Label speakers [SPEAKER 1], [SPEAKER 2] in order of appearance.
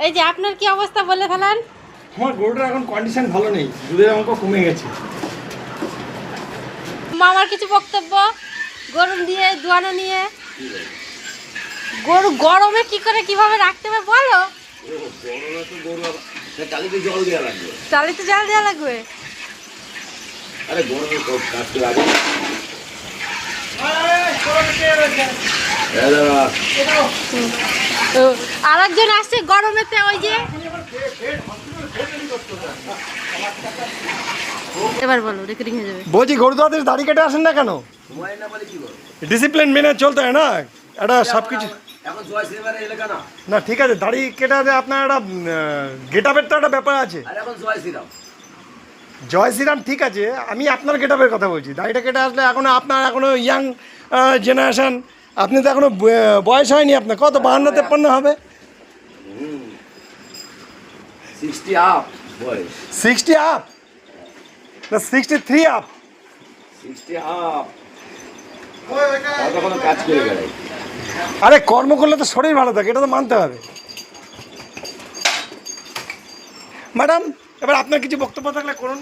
[SPEAKER 1] এই যে আপনার কি অবস্থা বলে ফেলেন।
[SPEAKER 2] আমার গরুটার এখন কন্ডিশন ভালো নেই, দুধের অঙ্ক কমে গেছে।
[SPEAKER 1] মামার কিছু বক্তব্য গরম দিয়ে দোয়ানো নিয়ে। গরু গরমে কি করে কিভাবে রাখতে হবে বলো।
[SPEAKER 3] টালিতে জল দেওয়া লাগবে।
[SPEAKER 1] টালিতে জল দেওয়া লাগবে।
[SPEAKER 3] আরে গরমে কাটতে লাগে।
[SPEAKER 1] আর একজন আসছে গরমেতে, ওই যে এবার বলো, রেকর্ডিং হয়ে যাবে।
[SPEAKER 2] বলছি গরু দাদের দাড়ি কেটে আসেন না কেন? ডিসিপ্লিন মেনে চলতে হয় না, এটা সব কিছু।
[SPEAKER 3] এখন জয় শ্রীমানের এলাকা না।
[SPEAKER 2] না ঠিক আছে, দাড়ি কেটে আপনার একটা গেট আপের তো একটা ব্যাপার আছে।
[SPEAKER 3] আর এখন জয় শ্রীরাম।
[SPEAKER 2] জয় শ্রীরাম ঠিক আছে, আমি আপনার গেট আপের কথা বলছি। দাড়িটা কেটে আসলে এখনো আপনার এখনো ইয়াং জেনারেশন, আপনি তো এখনো বয়স হয়নি আপনার, কত 52-53 হবে?
[SPEAKER 3] 60 আপ বয়স।
[SPEAKER 2] 60 আপ না 63 আপ?
[SPEAKER 3] 60 আপ। কোনো কাজ করে বেড়াই।
[SPEAKER 2] আরে কর্ম করলে তো শরীর ভালো থাকে, এটা তো মানতে হবে। ম্যাডাম এবার আপনার কিছু বক্তব্য থাকলে করুন।